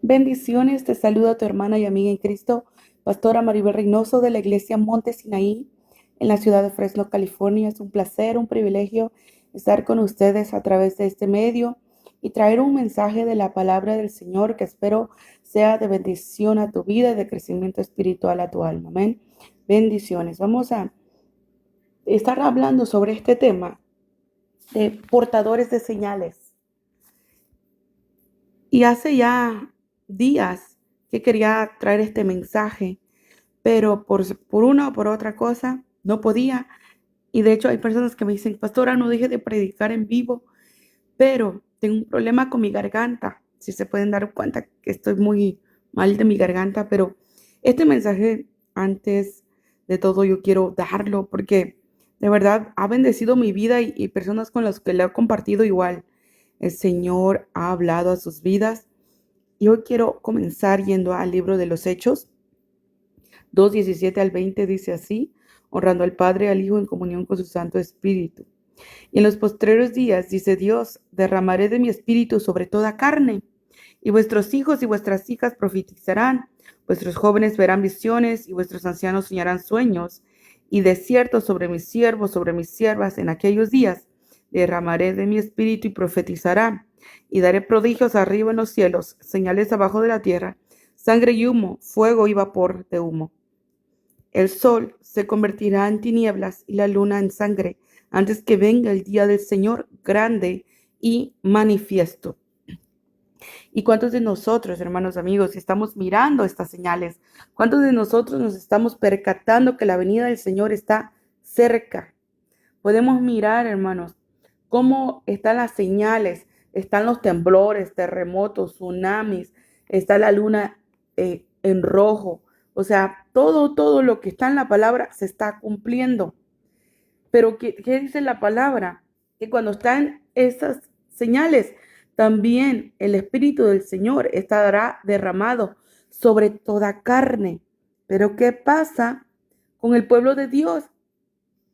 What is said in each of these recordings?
Bendiciones, te saluda tu hermana y amiga en Cristo, Pastora Maribel Reynoso de la Iglesia Monte Sinaí en la ciudad de Fresno, California. Es un placer, un privilegio estar con ustedes a través de este medio y traer un mensaje de la palabra del Señor que espero sea de bendición a tu vida y de crecimiento espiritual a tu alma. Amén. Bendiciones. Vamos a estar hablando sobre este tema de portadores de señales. Y hace ya días que quería traer este mensaje, pero por una o por otra cosa no podía. Y de hecho hay personas que me dicen, pastora, no deje de predicar en vivo, pero tengo un problema con mi garganta. Si se pueden dar cuenta que estoy muy mal de mi garganta, pero este mensaje, antes de todo, yo quiero darlo porque de verdad ha bendecido mi vida y personas con las que lo he compartido igual. El Señor ha hablado a sus vidas. Y hoy quiero comenzar yendo al libro de los Hechos, 2:17 al 20 dice así: honrando al Padre y al Hijo en comunión con su Santo Espíritu. Y en los postreros días, dice Dios, derramaré de mi espíritu sobre toda carne, y vuestros hijos y vuestras hijas profetizarán, vuestros jóvenes verán visiones, y vuestros ancianos soñarán sueños. Y de cierto sobre mis siervos, sobre mis siervas, en aquellos días derramaré de mi espíritu y profetizarán, y daré prodigios arriba en los cielos, señales abajo de la tierra, sangre y humo, fuego y vapor de humo. El sol se convertirá en tinieblas y la luna en sangre, antes que venga el día del Señor grande y manifiesto. ¿Y cuántos de nosotros, hermanos amigos, estamos mirando estas señales? ¿Cuántos de nosotros nos estamos percatando que la venida del Señor está cerca? Podemos mirar, hermanos, cómo están las señales, están los temblores, terremotos, tsunamis, está la luna en rojo. O sea, todo lo que está en la palabra se está cumpliendo. Pero ¿qué dice la palabra? Que cuando están esas señales, también el Espíritu del Señor estará derramado sobre toda carne. Pero ¿qué pasa con el pueblo de Dios?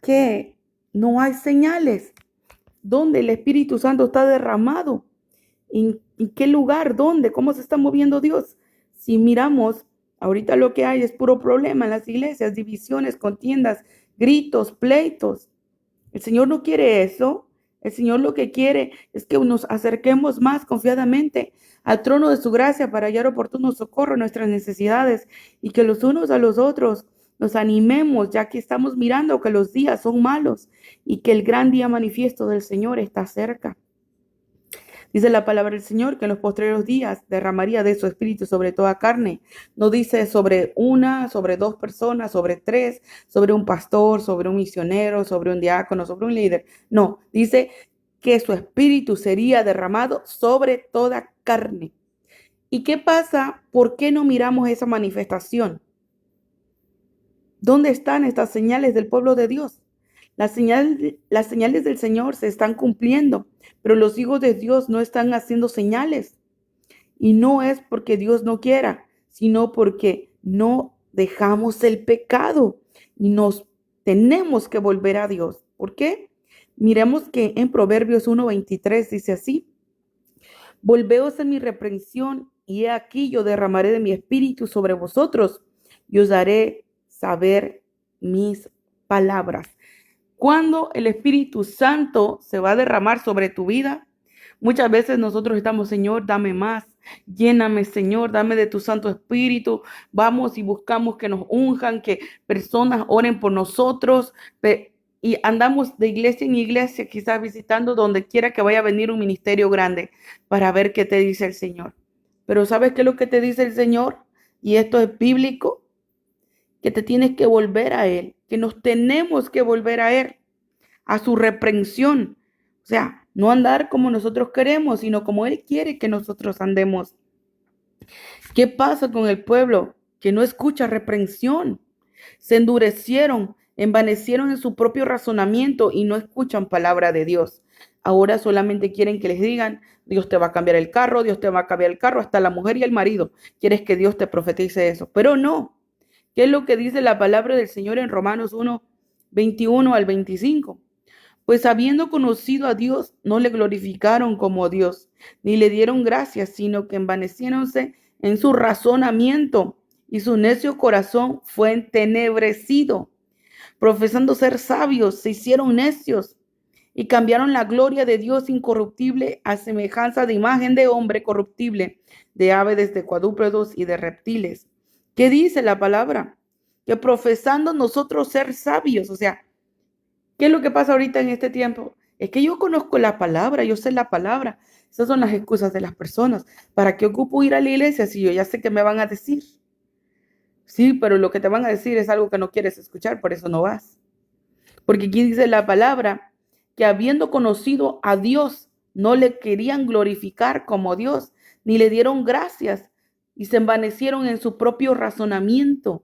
Que no hay señales. ¿Dónde el Espíritu Santo está derramado? ¿En qué lugar? ¿Dónde? ¿Cómo se está moviendo Dios? Si miramos, ahorita lo que hay es puro problema en las iglesias, divisiones, contiendas, gritos, pleitos. El Señor no quiere eso. El Señor lo que quiere es que nos acerquemos más confiadamente al trono de su gracia para hallar oportuno socorro en nuestras necesidades y que los unos a los otros nos animemos, ya que estamos mirando que los días son malos y que el gran día manifiesto del Señor está cerca. Dice la palabra del Señor que en los postreros días derramaría de su espíritu sobre toda carne. No dice sobre una, sobre dos personas, sobre tres, sobre un pastor, sobre un misionero, sobre un diácono, sobre un líder. No, dice que su espíritu sería derramado sobre toda carne. ¿Y qué pasa? ¿Por qué no miramos esa manifestación? ¿Dónde están estas señales del pueblo de Dios? Las señales del Señor se están cumpliendo, pero los hijos de Dios no están haciendo señales. Y no es porque Dios no quiera, sino porque no dejamos el pecado y nos tenemos que volver a Dios. ¿Por qué? Miremos que en Proverbios 1:23 dice así: volveos en mi reprensión, y he aquí yo derramaré de mi espíritu sobre vosotros y os daré saber mis palabras. Cuando el Espíritu Santo se va a derramar sobre tu vida, muchas veces nosotros estamos, Señor, dame más, lléname, Señor, dame de tu Santo Espíritu. Vamos y buscamos que nos unjan, que personas oren por nosotros. Y andamos de iglesia en iglesia, quizás visitando donde quiera que vaya a venir un ministerio grande para ver qué te dice el Señor. Pero ¿sabes qué es lo que te dice el Señor? Y esto es bíblico, que te tienes que volver a Él, que nos tenemos que volver a Él, a su reprensión. O sea, no andar como nosotros queremos, sino como Él quiere que nosotros andemos. ¿Qué pasa con el pueblo que no escucha reprensión? Se endurecieron, envanecieron en su propio razonamiento y no escuchan palabra de Dios. Ahora solamente quieren que les digan: Dios te va a cambiar el carro, Dios te va a cambiar el carro, hasta la mujer y el marido. Quieres que Dios te profetice eso, pero no. ¿Qué es lo que dice la palabra del Señor en Romanos 1:21 al 25? Pues habiendo conocido a Dios, no le glorificaron como Dios, ni le dieron gracias, sino que envaneciéronse en su razonamiento, y su necio corazón fue entenebrecido. Profesando ser sabios, se hicieron necios y cambiaron la gloria de Dios incorruptible a semejanza de imagen de hombre corruptible, de aves, de cuadrúpedos y de reptiles. ¿Qué dice la palabra? Que profesando nosotros ser sabios, o sea, ¿qué es lo que pasa ahorita en este tiempo? Es que yo conozco la palabra, yo sé la palabra. Esas son las excusas de las personas. ¿Para qué ocupo ir a la iglesia si yo ya sé que me van a decir? Sí, pero lo que te van a decir es algo que no quieres escuchar, por eso no vas. Porque aquí dice la palabra que habiendo conocido a Dios, no le querían glorificar como Dios, ni le dieron gracias y se envanecieron en su propio razonamiento.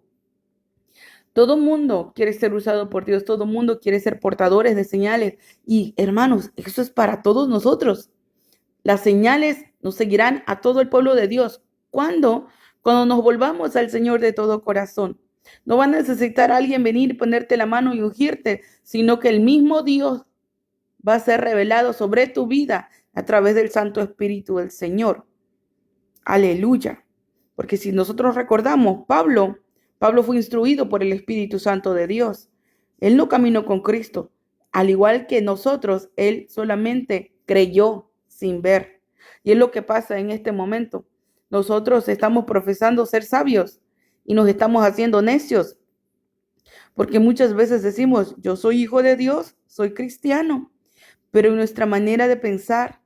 Todo mundo quiere ser usado por Dios, todo mundo quiere ser portadores de señales. Y hermanos, eso es para todos nosotros. Las señales nos seguirán a todo el pueblo de Dios. ¿Cuándo? Cuando nos volvamos al Señor de todo corazón. No va a necesitar alguien venir, ponerte la mano y ungirte, sino que el mismo Dios va a ser revelado sobre tu vida a través del Santo Espíritu del Señor. Aleluya. Porque si nosotros recordamos, Pablo fue instruido por el Espíritu Santo de Dios. Él no caminó con Cristo. Al igual que nosotros, él solamente creyó sin ver. Y es lo que pasa en este momento. Nosotros estamos profesando ser sabios y nos estamos haciendo necios. Porque muchas veces decimos, yo soy hijo de Dios, soy cristiano. Pero en nuestra manera de pensar,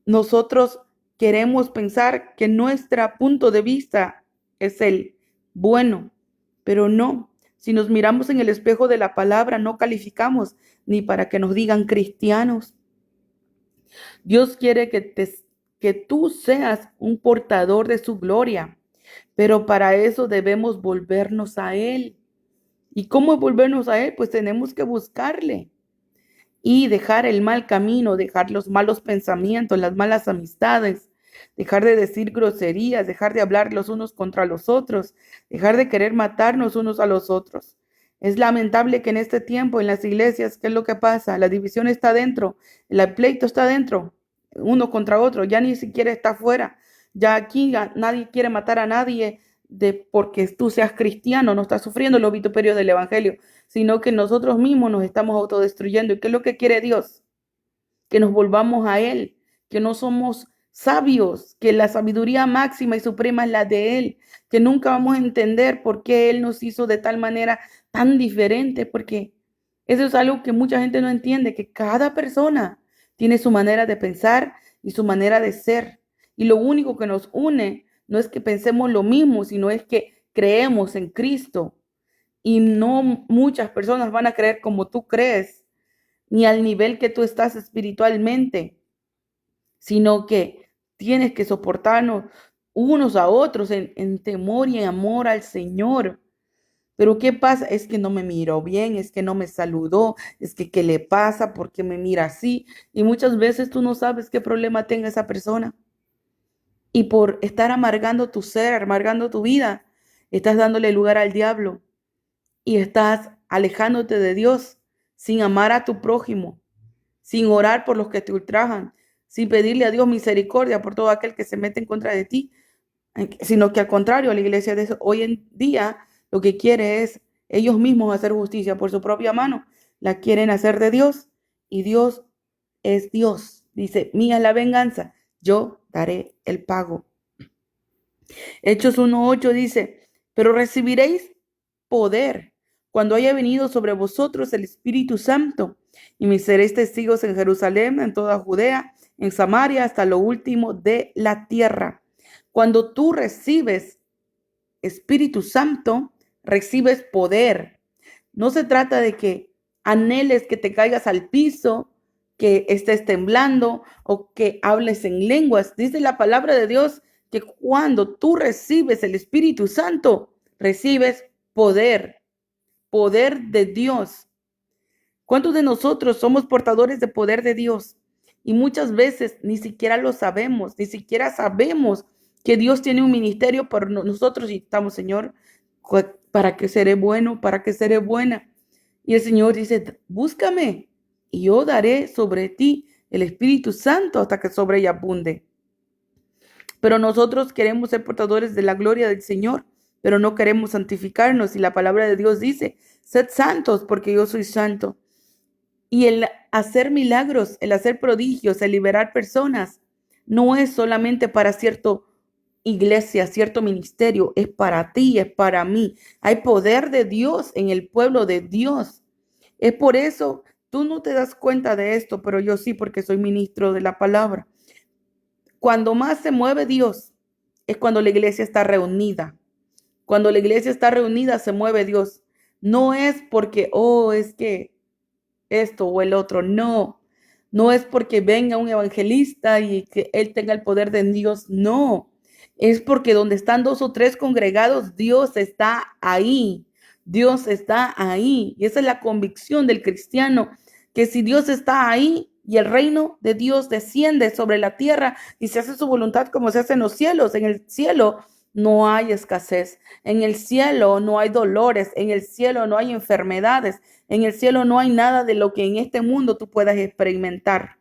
nosotros queremos pensar que nuestro punto de vista es el bueno, pero no. Si nos miramos en el espejo de la palabra, no calificamos ni para que nos digan cristianos. Dios quiere que tú seas un portador de su gloria, pero para eso debemos volvernos a Él. ¿Y cómo volvernos a Él? Pues tenemos que buscarle y dejar el mal camino, dejar los malos pensamientos, las malas amistades, dejar de decir groserías, dejar de hablar los unos contra los otros, dejar de querer matarnos unos a los otros. Es lamentable que en este tiempo en las iglesias, ¿qué es lo que pasa? La división está dentro, el pleito está dentro, uno contra otro, ya ni siquiera está afuera. Ya aquí nadie quiere matar a nadie porque tú seas cristiano, no estás sufriendo los vituperios del evangelio, sino que nosotros mismos nos estamos autodestruyendo. ¿Y qué es lo que quiere Dios? Que nos volvamos a Él, que no somos sabios, que la sabiduría máxima y suprema es la de Él, que nunca vamos a entender por qué Él nos hizo de tal manera tan diferente, porque eso es algo que mucha gente no entiende, que cada persona tiene su manera de pensar y su manera de ser. Y lo único que nos une no es que pensemos lo mismo, sino es que creemos en Cristo. Y no muchas personas van a creer como tú crees, ni al nivel que tú estás espiritualmente, sino que tienes que soportarnos unos a otros en temor y en amor al Señor. Pero ¿qué pasa? Es que no me miró bien, es que no me saludó, es que ¿qué le pasa? ¿Por qué me mira así? Y muchas veces tú no sabes qué problema tenga esa persona. Y por estar amargando tu ser, amargando tu vida, estás dándole lugar al diablo y estás alejándote de Dios sin amar a tu prójimo, sin orar por los que te ultrajan, sin pedirle a Dios misericordia por todo aquel que se mete en contra de ti, sino que al contrario, la iglesia de hoy en día lo que quiere es ellos mismos hacer justicia por su propia mano. La quieren hacer de Dios y Dios es Dios. Dice, mía es la venganza, yo daré el pago. Hechos 1:8 dice, pero recibiréis poder cuando haya venido sobre vosotros el Espíritu Santo, y me seréis testigos en Jerusalén, en toda Judea, en Samaria, hasta lo último de la tierra. Cuando tú recibes Espíritu Santo, recibes poder. No se trata de que anheles que te caigas al piso, que estés temblando o que hables en lenguas. Dice la palabra de Dios que cuando tú recibes el Espíritu Santo, recibes poder, poder de Dios. ¿Cuántos de nosotros somos portadores de poder de Dios? Y muchas veces ni siquiera lo sabemos, ni siquiera sabemos que Dios tiene un ministerio por nosotros y estamos, Señor, ¿para qué seré bueno? ¿Para qué seré buena? Y el Señor dice, búscame y yo daré sobre ti el Espíritu Santo hasta que sobre ella abunde. Pero nosotros queremos ser portadores de la gloria del Señor, pero no queremos santificarnos. Y la palabra de Dios dice, sed santos porque yo soy santo. Y el hacer milagros, el hacer prodigios, el liberar personas, no es solamente para cierta iglesia, cierto ministerio, es para ti, es para mí. Hay poder de Dios en el pueblo de Dios. Es por eso, tú no te das cuenta de esto, pero yo sí, porque soy ministro de la palabra. Cuando más se mueve Dios, es cuando la iglesia está reunida. Cuando la iglesia está reunida, se mueve Dios. No es porque, es que esto o el otro. No, no es porque venga un evangelista y que él tenga el poder de Dios. No, es porque donde están dos o tres congregados, Dios está ahí. Dios está ahí. Y esa es la convicción del cristiano, que si Dios está ahí y el reino de Dios desciende sobre la tierra y se hace su voluntad como se hace en los cielos, en el cielo no hay escasez, en el cielo no hay dolores, en el cielo no hay enfermedades, en el cielo no hay nada de lo que en este mundo tú puedas experimentar.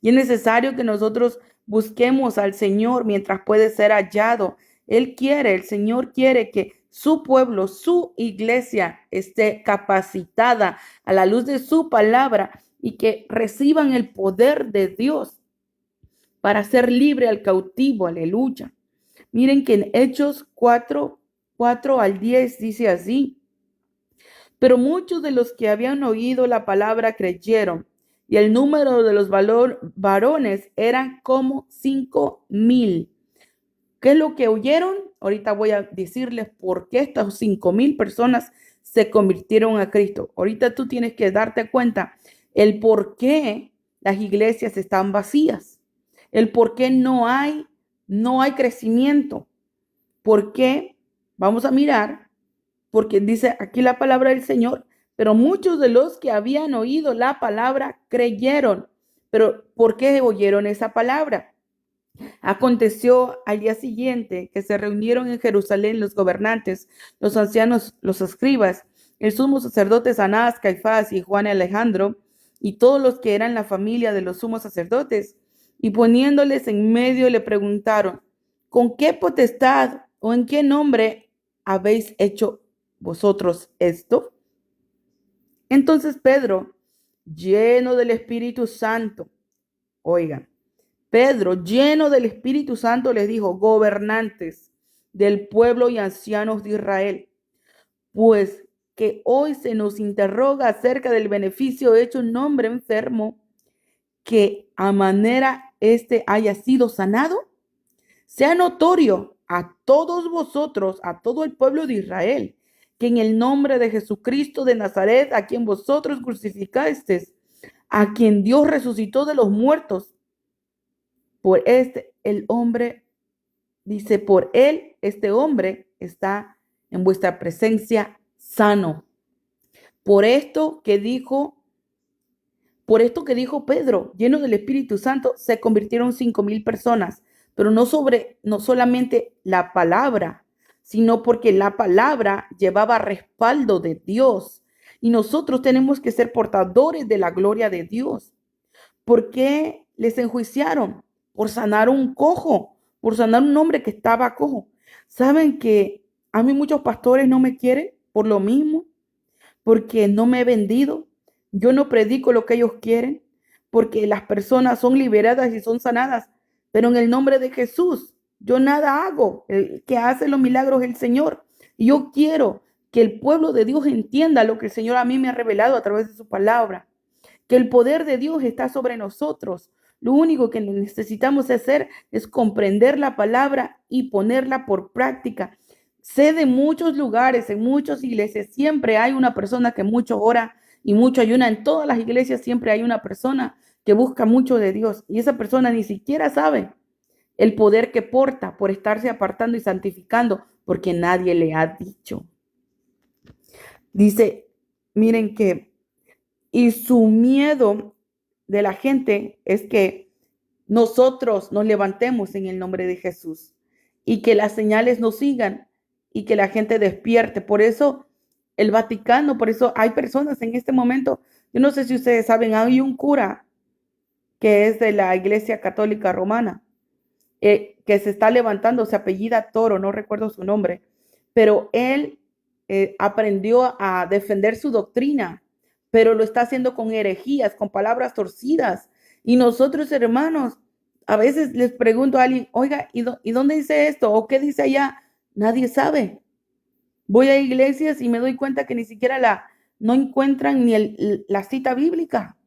Y es necesario que nosotros busquemos al Señor mientras puede ser hallado. El Señor quiere que su pueblo, su iglesia esté capacitada a la luz de su palabra y que reciban el poder de Dios para hacer libre al cautivo. Aleluya. Miren que en Hechos 4 al 10 dice así. Pero muchos de los que habían oído la palabra creyeron, y el número de los varones eran como 5,000. ¿Qué es lo que oyeron? Ahorita voy a decirles por qué estas 5,000 personas se convirtieron a Cristo. Ahorita tú tienes que darte cuenta el por qué las iglesias están vacías, el por qué no hay crecimiento. ¿Por qué? Vamos a mirar. Porque dice aquí la palabra del Señor, pero muchos de los que habían oído la palabra creyeron. Pero ¿por qué oyeron esa palabra? Aconteció al día siguiente que se reunieron en Jerusalén los gobernantes, los ancianos, los escribas, el sumo sacerdote Anás, Caifás y Juan y Alejandro, y todos los que eran la familia de los sumos sacerdotes, y poniéndoles en medio le preguntaron, ¿con qué potestad o en qué nombre habéis hecho vosotros esto? Entonces Pedro, lleno del Espíritu Santo, oigan, Pedro, lleno del Espíritu Santo, les dijo, gobernantes del pueblo y ancianos de Israel, pues que hoy se nos interroga acerca del beneficio hecho un hombre enfermo, que a manera haya sido sanado, sea notorio a todos vosotros, a todo el pueblo de Israel, que en el nombre de Jesucristo de Nazaret, a quien vosotros crucificasteis, a quien Dios resucitó de los muertos, por el hombre, dice, por él, este hombre está en vuestra presencia sano. Por esto que dijo Pedro, lleno del Espíritu Santo, se convirtieron 5,000 personas, pero no solamente la palabra, sino porque la palabra llevaba respaldo de Dios. Y nosotros tenemos que ser portadores de la gloria de Dios. ¿Por qué les enjuiciaron? Por sanar un cojo, por sanar un hombre que estaba cojo. ¿Saben que a mí muchos pastores no me quieren por lo mismo? Porque no me he vendido. Yo no predico lo que ellos quieren, porque las personas son liberadas y son sanadas. Pero en el nombre de Jesús, yo nada hago. El que hace los milagros es el Señor. Y yo quiero que el pueblo de Dios entienda lo que el Señor a mí me ha revelado a través de su palabra. Que el poder de Dios está sobre nosotros. Lo único que necesitamos hacer es comprender la palabra y ponerla por práctica. Sé de muchos lugares, en muchas iglesias, siempre hay una persona que mucho ora y mucho ayuna. En todas las iglesias siempre hay una persona que busca mucho de Dios y esa persona ni siquiera sabe el poder que porta por estarse apartando y santificando porque nadie le ha dicho. Dice, miren que, y su miedo de la gente es que nosotros nos levantemos en el nombre de Jesús y que las señales nos sigan y que la gente despierte. Por eso el Vaticano, por eso hay personas en este momento, yo no sé si ustedes saben, hay un cura que es de la Iglesia Católica Romana. que se está levantando, se apellida Toro, no recuerdo su nombre, pero él aprendió a defender su doctrina, pero lo está haciendo con herejías, con palabras torcidas. Y nosotros, hermanos, a veces les pregunto a alguien, oiga, ¿y dónde dice esto? ¿O qué dice allá? Nadie sabe. Voy a iglesias y me doy cuenta que ni siquiera no encuentran ni la cita bíblica.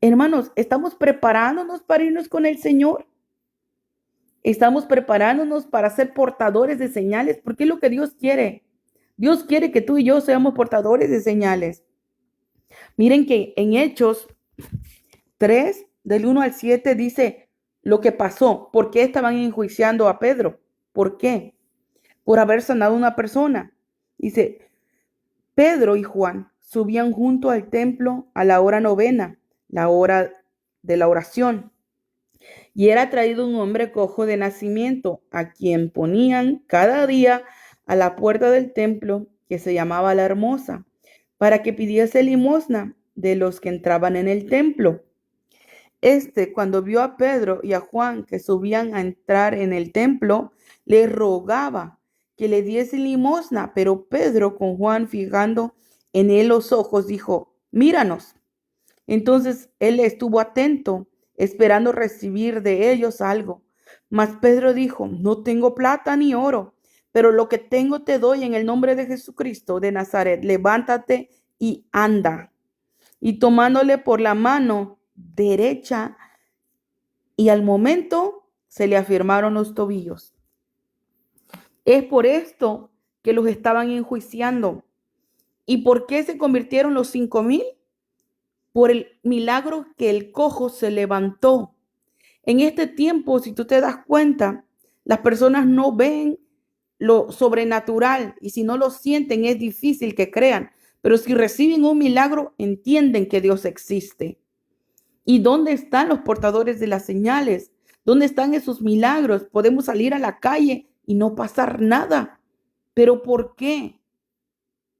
Hermanos, ¿estamos preparándonos para irnos con el Señor? ¿Estamos preparándonos para ser portadores de señales? Porque es lo que Dios quiere. Dios quiere que tú y yo seamos portadores de señales. Miren que en Hechos 3, del 1 al 7, dice lo que pasó. ¿Por qué estaban enjuiciando a Pedro? ¿Por qué? Por haber sanado a una persona. Dice, Pedro y Juan subían junto al templo a la hora novena, la hora de la oración. Y era traído un hombre cojo de nacimiento, a quien ponían cada día a la puerta del templo, que se llamaba La Hermosa, para que pidiese limosna de los que entraban en el templo. Cuando vio a Pedro y a Juan que subían a entrar en el templo, le rogaba que le diese limosna, pero Pedro, con Juan fijando en él los ojos, dijo, míranos. Entonces él estuvo atento, esperando recibir de ellos algo. Mas Pedro dijo, no tengo plata ni oro, pero lo que tengo te doy en el nombre de Jesucristo de Nazaret. Levántate y anda. Y tomándole por la mano derecha, y al momento se le afirmaron los tobillos. Es por esto que los estaban enjuiciando. ¿Y por qué se convirtieron los 5,000? Por el milagro que el cojo se levantó. En este tiempo, si tú te das cuenta, las personas no ven lo sobrenatural y si no lo sienten es difícil que crean. Pero si reciben un milagro, entienden que Dios existe. ¿Y dónde están los portadores de las señales? ¿Dónde están esos milagros? Podemos salir a la calle y no pasar nada. ¿Pero por qué?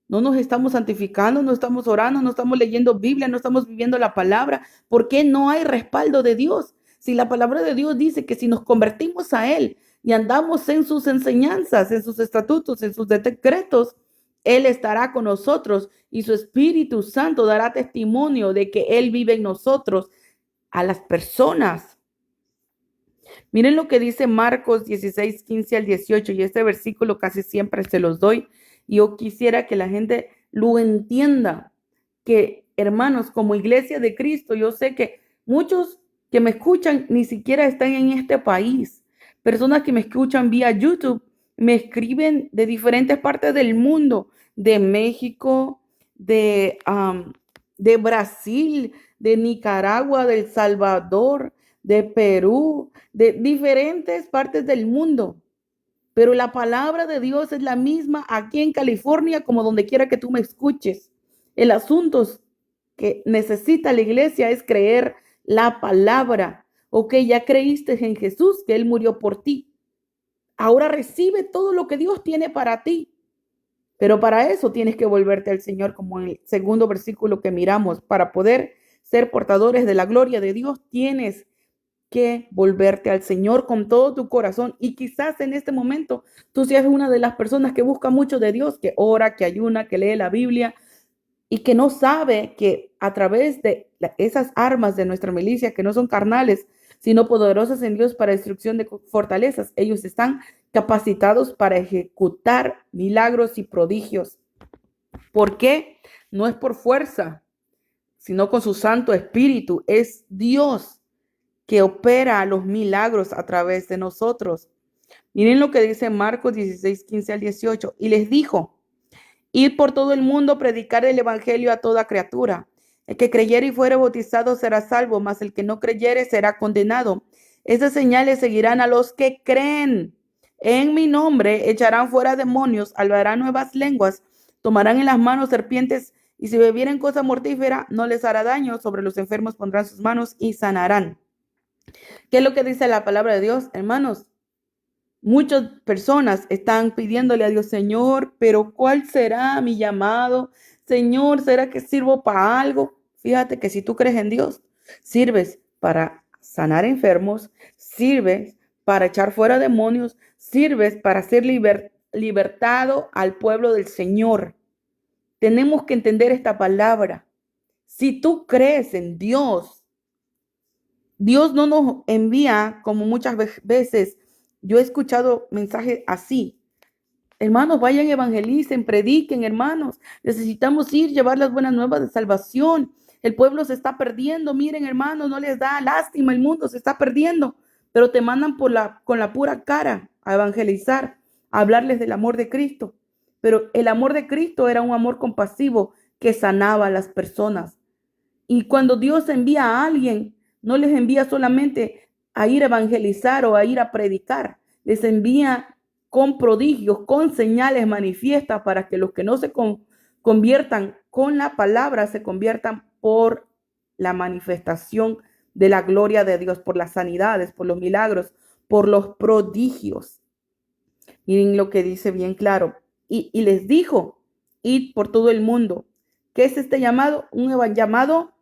No nos estamos santificando, no estamos orando, no estamos leyendo Biblia, no estamos viviendo la palabra. ¿Por qué no hay respaldo de Dios? Si la palabra de Dios dice que si nos convertimos a Él y andamos en sus enseñanzas, en sus estatutos, en sus decretos, Él estará con nosotros y su Espíritu Santo dará testimonio de que Él vive en nosotros a las personas. Miren lo que dice Marcos 16, 15 al 18 y este versículo casi siempre se los doy. Y yo quisiera que la gente lo entienda, que hermanos, como iglesia de Cristo, yo sé que muchos que me escuchan ni siquiera están en este país. Personas que me escuchan vía YouTube me escriben de diferentes partes del mundo, de México, de Brasil, de Nicaragua, de El Salvador, de Perú, de diferentes partes del mundo. Pero la palabra de Dios es la misma aquí en California como donde quiera que tú me escuches. El asunto que necesita la iglesia es creer la palabra. Ok, ya creíste en Jesús, que Él murió por ti. Ahora recibe todo lo que Dios tiene para ti. Pero para eso tienes que volverte al Señor, como en el segundo versículo que miramos. Para poder ser portadores de la gloria de Dios, tienes que volverte al Señor con todo tu corazón. Y quizás en este momento tú seas una de las personas que busca mucho de Dios, que ora, que ayuna, que lee la Biblia y que no sabe que a través de esas armas de nuestra milicia, que no son carnales, sino poderosas en Dios para destrucción de fortalezas, ellos están capacitados para ejecutar milagros y prodigios. ¿Por qué? No es por fuerza, sino con su Santo Espíritu. Es Dios que opera los milagros a través de nosotros. Miren lo que dice Marcos 16, 15 al 18. Y les dijo, id por todo el mundo, predicar el evangelio a toda criatura. El que creyere y fuere bautizado será salvo, mas el que no creyere será condenado. Esas señales seguirán a los que creen. En mi nombre echarán fuera demonios, hablarán nuevas lenguas, tomarán en las manos serpientes, y si bebieren cosa mortífera no les hará daño. Sobre los enfermos pondrán sus manos y sanarán. ¿Qué es lo que dice la palabra de Dios, hermanos? Muchas personas están pidiéndole a Dios, Señor, pero ¿cuál será mi llamado? Señor, ¿será que sirvo para algo? Fíjate que si tú crees en Dios, sirves para sanar enfermos, sirves para echar fuera demonios, sirves para ser libertado al pueblo del Señor. Tenemos que entender esta palabra. Si tú crees en Dios, Dios no nos envía como muchas veces. Yo he escuchado mensajes así. Hermanos, vayan, evangelicen, prediquen, hermanos. Necesitamos ir, llevar las buenas nuevas de salvación. El pueblo se está perdiendo. Miren, hermanos, no les da lástima. El mundo se está perdiendo. Pero te mandan con la pura cara a evangelizar, a hablarles del amor de Cristo. Pero el amor de Cristo era un amor compasivo que sanaba a las personas. Y cuando Dios envía a alguien, no les envía solamente a ir a evangelizar o a ir a predicar. Les envía con prodigios, con señales manifiestas para que los que no se conviertan con la palabra se conviertan por la manifestación de la gloria de Dios, por las sanidades, por los milagros, por los prodigios. Miren lo que dice bien claro. Y les dijo, id por todo el mundo. ¿Qué es este llamado? Un llamado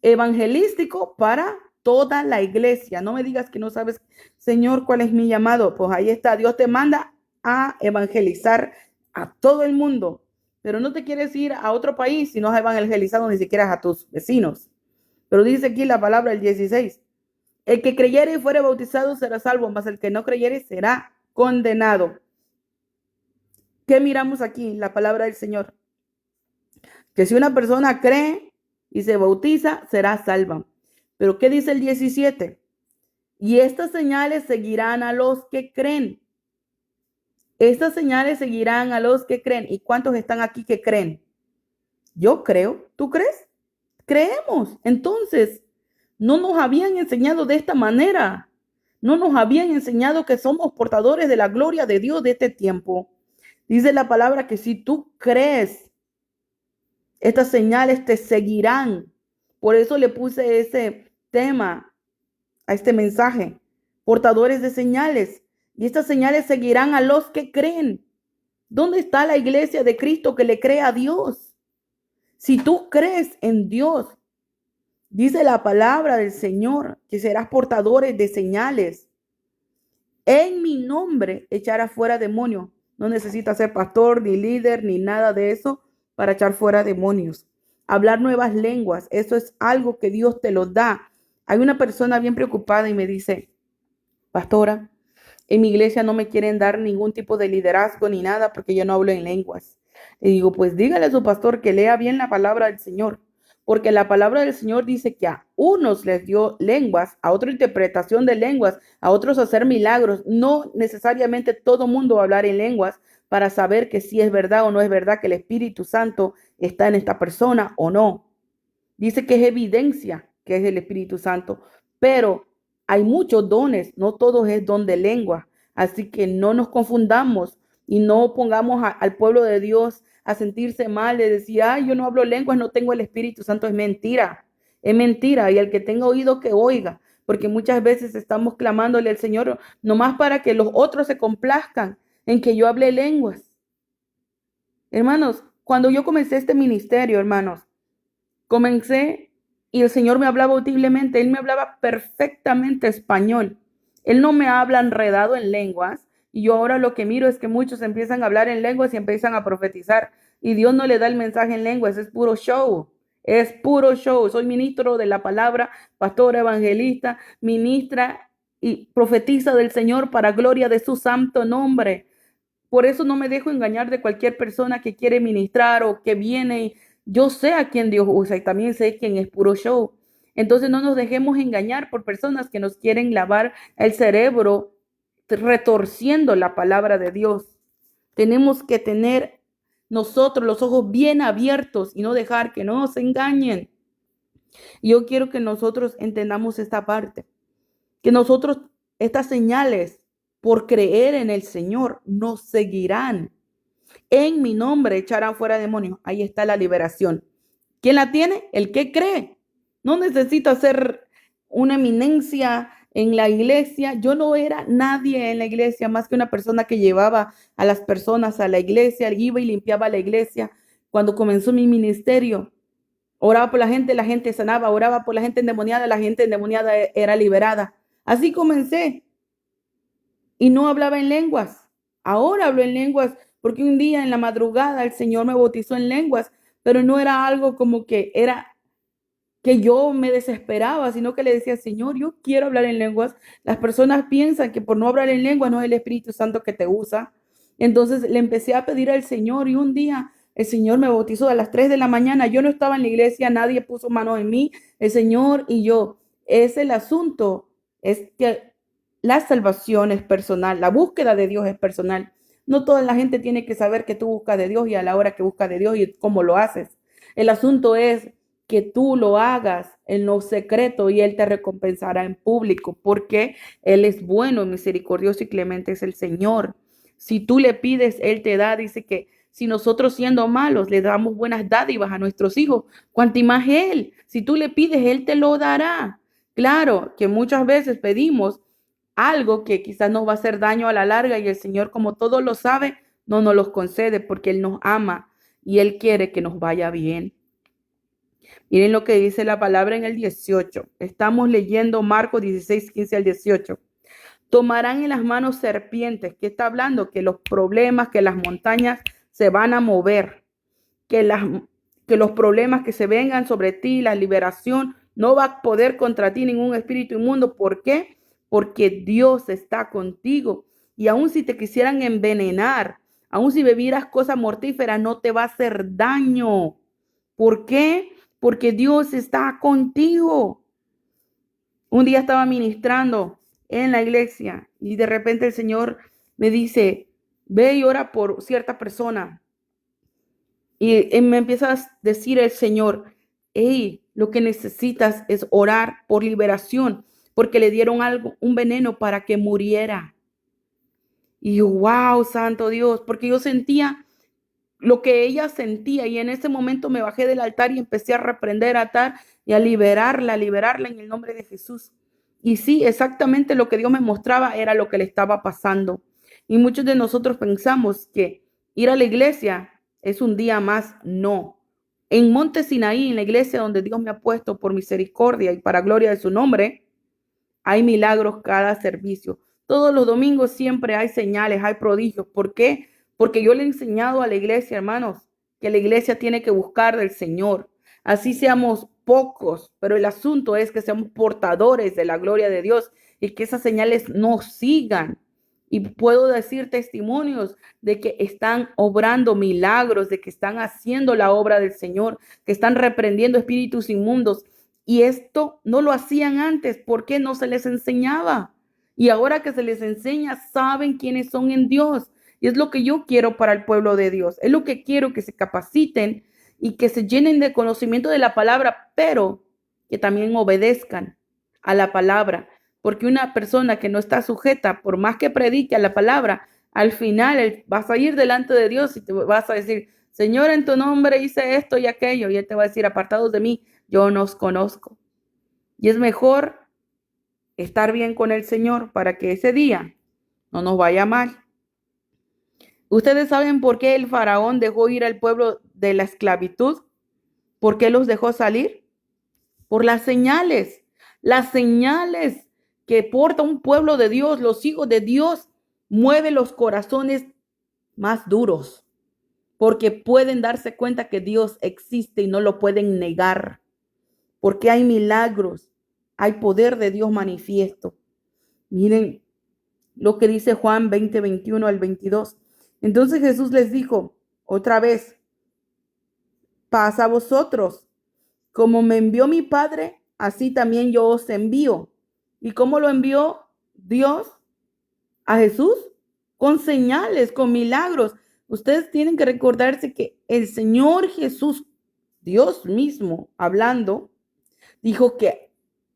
evangelístico para toda la iglesia. No me digas que no sabes, Señor, cuál es mi llamado. Pues ahí está, Dios te manda a evangelizar a todo el mundo, pero no te quieres ir a otro país si no has evangelizado ni siquiera a tus vecinos. Pero dice aquí la palabra el 16, el que creyere y fuere bautizado será salvo, mas el que no creyere será condenado. ¿Qué miramos aquí? La palabra del Señor. Que si una persona cree y se bautiza, será salva. Pero ¿qué dice el 17? Y estas señales seguirán a los que creen. Estas señales seguirán a los que creen. ¿Y cuántos están aquí que creen? Yo creo. ¿Tú crees? Creemos. Entonces, no nos habían enseñado de esta manera. No nos habían enseñado que somos portadores de la gloria de Dios de este tiempo. Dice la palabra que si tú crees, estas señales te seguirán. Por eso le puse ese tema a este mensaje. Portadores de señales. Y estas señales seguirán a los que creen. ¿Dónde está la iglesia de Cristo que le cree a Dios? Si tú crees en Dios, dice la palabra del Señor que serás portadores de señales. En mi nombre echarás fuera demonios. No necesitas ser pastor, ni líder, ni nada de eso para echar fuera demonios. Hablar nuevas lenguas, eso es algo que Dios te lo da. Hay una persona bien preocupada y me dice, pastora, en mi iglesia no me quieren dar ningún tipo de liderazgo ni nada porque yo no hablo en lenguas. Le digo, pues dígale a su pastor que lea bien la palabra del Señor, porque la palabra del Señor dice que a unos les dio lenguas, a otros interpretación de lenguas, a otros hacer milagros. No necesariamente todo mundo va a hablar en lenguas para saber que si es verdad o no es verdad que el Espíritu Santo está en esta persona o no. Dice que es evidencia que es el Espíritu Santo, pero hay muchos dones, no todos es don de lengua. Así que no nos confundamos y no pongamos al pueblo de Dios a sentirse mal, de decir, ay, yo no hablo lenguas, no tengo el Espíritu Santo. Es mentira, es mentira. Y el que tenga oído que oiga, porque muchas veces estamos clamándole al Señor nomás para que los otros se complazcan en que yo hable lenguas. Hermanos, cuando yo comencé este ministerio, hermanos, comencé y el Señor me hablaba audiblemente. Él me hablaba perfectamente español. Él no me habla enredado en lenguas. Y yo ahora lo que miro es que muchos empiezan a hablar en lenguas y empiezan a profetizar. Y Dios no le da el mensaje en lenguas. Es puro show. Es puro show. Soy ministro de la palabra, pastora, evangelista, ministra y profetiza del Señor para gloria de su santo nombre. Por eso no me dejo engañar de cualquier persona que quiere ministrar o que viene. Yo sé a quién Dios usa y también sé quién es puro show. Entonces no nos dejemos engañar por personas que nos quieren lavar el cerebro retorciendo la palabra de Dios. Tenemos que tener nosotros los ojos bien abiertos y no dejar que nos engañen. Yo quiero que nosotros entendamos esta parte, que nosotros, estas señales, por creer en el Señor, nos seguirán. En mi nombre echarán fuera demonios. Ahí está la liberación. ¿Quién la tiene? El que cree. No necesita ser una eminencia en la iglesia. Yo no era nadie en la iglesia más que una persona que llevaba a las personas a la iglesia, iba y limpiaba la iglesia. Cuando comenzó mi ministerio, Oraba por la gente sanaba, oraba por la gente endemoniada era liberada. Así comencé y no hablaba en lenguas. Ahora hablo en lenguas porque un día en la madrugada el Señor me bautizó en lenguas, pero no era algo como que era que yo me desesperaba, sino que le decía, Señor, yo quiero hablar en lenguas. Las personas piensan que por no hablar en lenguas no es el Espíritu Santo que te usa. Entonces le empecé a pedir al Señor y un día el Señor me bautizó a las 3 de la mañana. Yo no estaba en la iglesia, nadie puso mano en mí, el Señor y yo. Es el asunto, es que la salvación es personal, la búsqueda de Dios es personal. No toda la gente tiene que saber que tú buscas de Dios y a la hora que buscas de Dios y cómo lo haces. El asunto es que tú lo hagas en lo secreto y Él te recompensará en público, porque Él es bueno, misericordioso y clemente es el Señor. Si tú le pides, Él te da. Dice que si nosotros siendo malos le damos buenas dádivas a nuestros hijos, cuanto más Él. Si tú le pides, Él te lo dará. Claro que muchas veces pedimos algo que quizás nos va a hacer daño a la larga y el Señor, como todo lo sabe, no nos los concede porque Él nos ama y Él quiere que nos vaya bien. Miren lo que dice la palabra en el 18. Estamos leyendo Marcos 16, 15 al 18. Tomarán en las manos serpientes. ¿Qué está hablando? Que los problemas, que las montañas se van a mover, que los problemas que se vengan sobre ti, la liberación, no va a poder contra ti ningún espíritu inmundo. ¿Por qué? Porque Dios está contigo. Y aun si te quisieran envenenar, aun si bebieras cosas mortíferas, no te va a hacer daño. ¿Por qué? Porque Dios está contigo. Un día estaba ministrando en la iglesia y de repente el Señor me dice, ve y ora por cierta persona. Y me empieza a decir el Señor, hey, lo que necesitas es orar por liberación, porque le dieron algo, un veneno para que muriera. Y yo, wow, santo Dios, porque yo sentía lo que ella sentía y en ese momento me bajé del altar y empecé a reprender, a atar y a liberarla en el nombre de Jesús. Y sí, exactamente lo que Dios me mostraba era lo que le estaba pasando. Y muchos de nosotros pensamos que ir a la iglesia es un día más. No. En Monte Sinaí, en la iglesia donde Dios me ha puesto por misericordia y para gloria de su nombre, hay milagros cada servicio. Todos los domingos siempre hay señales, hay prodigios. ¿Por qué? Porque yo le he enseñado a la iglesia, hermanos, que la iglesia tiene que buscar del Señor. Así seamos pocos, pero el asunto es que seamos portadores de la gloria de Dios y que esas señales nos sigan. Y puedo decir testimonios de que están obrando milagros, de que están haciendo la obra del Señor, que están reprendiendo espíritus inmundos. Y esto no lo hacían antes porque no se les enseñaba. Y ahora que se les enseña, saben quiénes son en Dios. Y es lo que yo quiero para el pueblo de Dios. Es lo que quiero, que se capaciten y que se llenen de conocimiento de la palabra, pero que también obedezcan a la palabra. Porque una persona que no está sujeta, por más que predique a la palabra, al final vas a ir delante de Dios y te vas a decir, Señor, en tu nombre hice esto y aquello. Y Él te va a decir, apartados de mí, yo no os conozco. Y es mejor estar bien con el Señor para que ese día no nos vaya mal. ¿Ustedes saben por qué el faraón dejó ir al pueblo de la esclavitud? ¿Por qué los dejó salir? Por las señales que porta un pueblo de Dios, los hijos de Dios, mueve los corazones más duros, porque pueden darse cuenta que Dios existe y no lo pueden negar, porque hay milagros, hay poder de Dios manifiesto. Miren lo que dice Juan 20, 21 al 22. Entonces Jesús les dijo otra vez, paz a vosotros. Como me envió mi Padre, así también yo os envío. ¿Y cómo lo envió Dios a Jesús? Con señales, con milagros. Ustedes tienen que recordarse que el Señor Jesús, Dios mismo, hablando, dijo que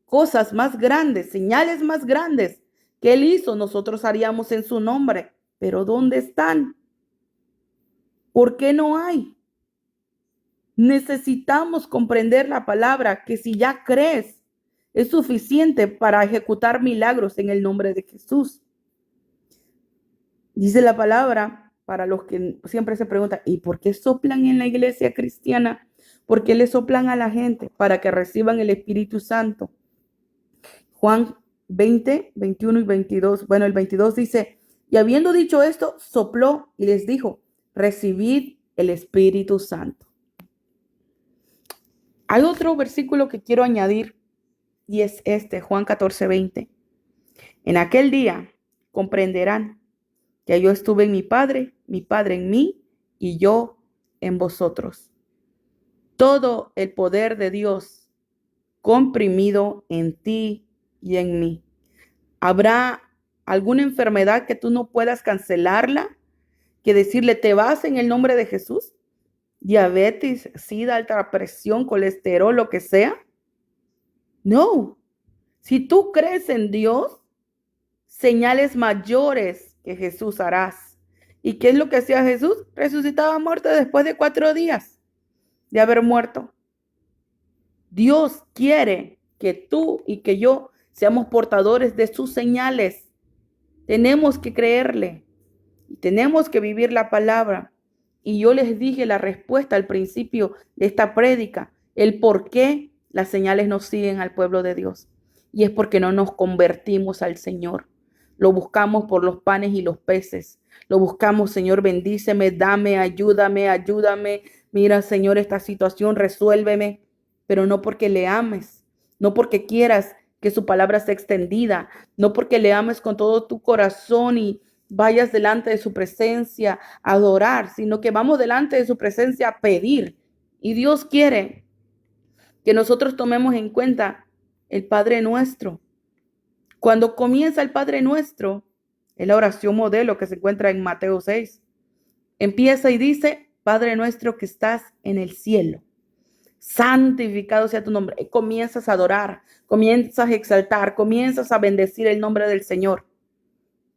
cosas más grandes, señales más grandes que Él hizo, nosotros haríamos en su nombre. Pero ¿dónde están? ¿Por qué no hay? Necesitamos comprender la palabra, que si ya crees, es suficiente para ejecutar milagros en el nombre de Jesús. Dice la palabra, para los que siempre se preguntan, ¿y por qué soplan en la iglesia cristiana? ¿Por qué le soplan a la gente? Para que reciban el Espíritu Santo. Juan 20, 21 y 22. Bueno, el 22 dice, y habiendo dicho esto, sopló y les dijo, recibid el Espíritu Santo. Hay otro versículo que quiero añadir y es este, Juan 14, 20. En aquel día comprenderán que yo estuve en mi Padre en mí y yo en vosotros. Todo el poder de Dios comprimido en ti y en mí. ¿Habrá alguna enfermedad que tú no puedas cancelarla? Que decirle, te vas en el nombre de Jesús. Diabetes, sida, alta presión, colesterol, lo que sea. No. Si tú crees en Dios, señales mayores que Jesús harás. ¿Y qué es lo que hacía Jesús? Resucitaba muerto después de 4 días de haber muerto. Dios quiere que tú y que yo seamos portadores de sus señales. Tenemos que creerle y tenemos que vivir la palabra. Y yo les dije la respuesta al principio de esta prédica, el por qué las señales nos siguen al pueblo de Dios. Y es porque no nos convertimos al Señor. Lo buscamos por los panes y los peces. Lo buscamos, Señor, bendíceme, dame, ayúdame. Mira, Señor, esta situación, resuélveme. Pero no porque le ames, no porque quieras que su palabra sea extendida, no porque le ames con todo tu corazón y vayas delante de su presencia a adorar, sino que vamos delante de su presencia a pedir. Y Dios quiere que nosotros tomemos en cuenta el Padre Nuestro. Cuando comienza el Padre Nuestro, es la oración modelo que se encuentra en Mateo 6. Empieza y dice, Padre Nuestro que estás en el cielo, santificado sea tu nombre. Y comienzas a adorar, comienzas a exaltar, comienzas a bendecir el nombre del Señor.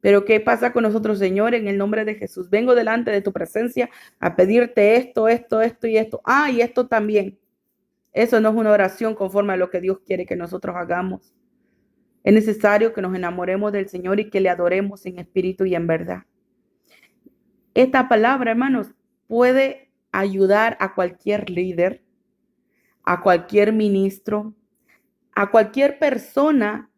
Pero ¿qué pasa con nosotros, Señor? En el nombre de Jesús, vengo delante de tu presencia a pedirte esto y esto. Y esto también. Eso no es una oración conforme a lo que Dios quiere que nosotros hagamos. Es necesario que nos enamoremos del Señor y que le adoremos en espíritu y en verdad. Esta palabra, hermanos, puede ayudar a cualquier líder, a cualquier ministro, a cualquier persona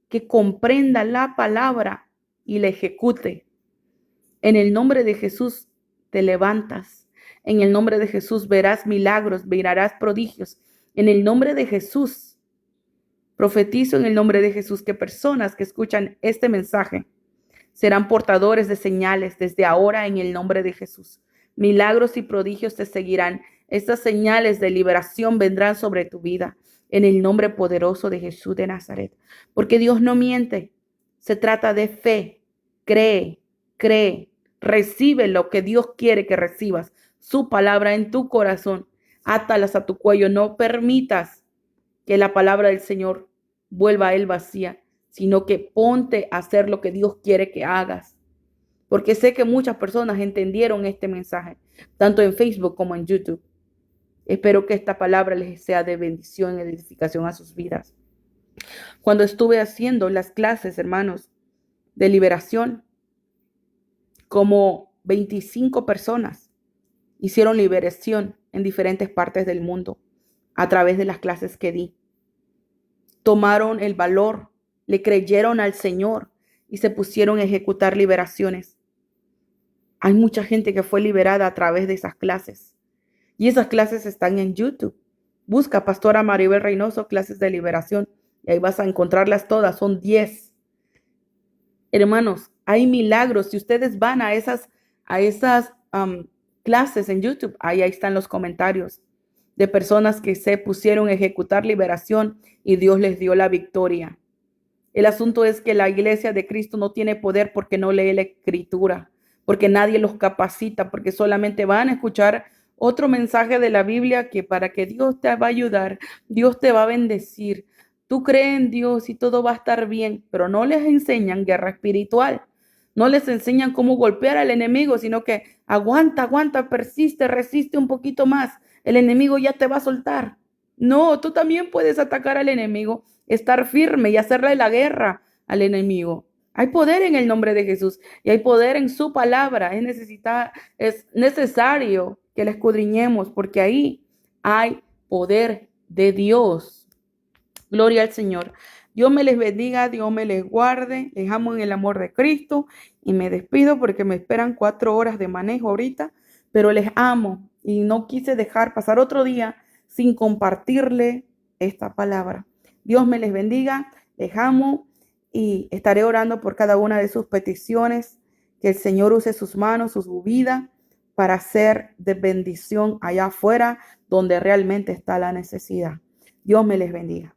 que comprenda la palabra y la ejecute. En el nombre de Jesús te levantas. En el nombre de Jesús verás milagros, verás prodigios. En el nombre de Jesús, profetizo en el nombre de Jesús que personas que escuchan este mensaje serán portadores de señales desde ahora en el nombre de Jesús. Milagros y prodigios te seguirán. Estas señales de liberación vendrán sobre tu vida en el nombre poderoso de Jesús de Nazaret. Porque Dios no miente. Se trata de fe. Cree. Recibe lo que Dios quiere que recibas. Su palabra en tu corazón. Átalas a tu cuello. No permitas que la palabra del Señor vuelva a él vacía, sino que ponte a hacer lo que Dios quiere que hagas. Porque sé que muchas personas entendieron este mensaje, tanto en Facebook como en YouTube. Espero que esta palabra les sea de bendición y edificación a sus vidas. Cuando estuve haciendo las clases, hermanos, de liberación, como 25 personas hicieron liberación en diferentes partes del mundo a través de las clases que di. Tomaron el valor, le creyeron al Señor y se pusieron a ejecutar liberaciones. Hay mucha gente que fue liberada a través de esas clases. Y esas clases están en YouTube. Busca Pastora Maribel Reynoso, clases de liberación. Y ahí vas a encontrarlas todas. Son 10. Hermanos, hay milagros. Si ustedes van a esas clases en YouTube, ahí están los comentarios de personas que se pusieron a ejecutar liberación y Dios les dio la victoria. El asunto es que la iglesia de Cristo no tiene poder porque no lee la escritura, porque nadie los capacita, porque solamente van a escuchar otro mensaje de la Biblia que para que Dios te va a ayudar, Dios te va a bendecir. Tú crees en Dios y todo va a estar bien, pero no les enseñan guerra espiritual. No les enseñan cómo golpear al enemigo, sino que aguanta, persiste, resiste un poquito más. El enemigo ya te va a soltar. No, tú también puedes atacar al enemigo, estar firme y hacerle la guerra al enemigo. Hay poder en el nombre de Jesús y hay poder en su palabra. Es necesario que la escudriñemos porque ahí hay poder de Dios. Gloria al Señor. Dios me les bendiga, Dios me les guarde. Les amo en el amor de Cristo y me despido porque me esperan 4 horas de manejo ahorita, pero les amo y no quise dejar pasar otro día sin compartirle esta palabra. Dios me les bendiga, les amo y estaré orando por cada una de sus peticiones. Que el Señor use sus manos, su vida para ser de bendición allá afuera donde realmente está la necesidad. Dios me les bendiga.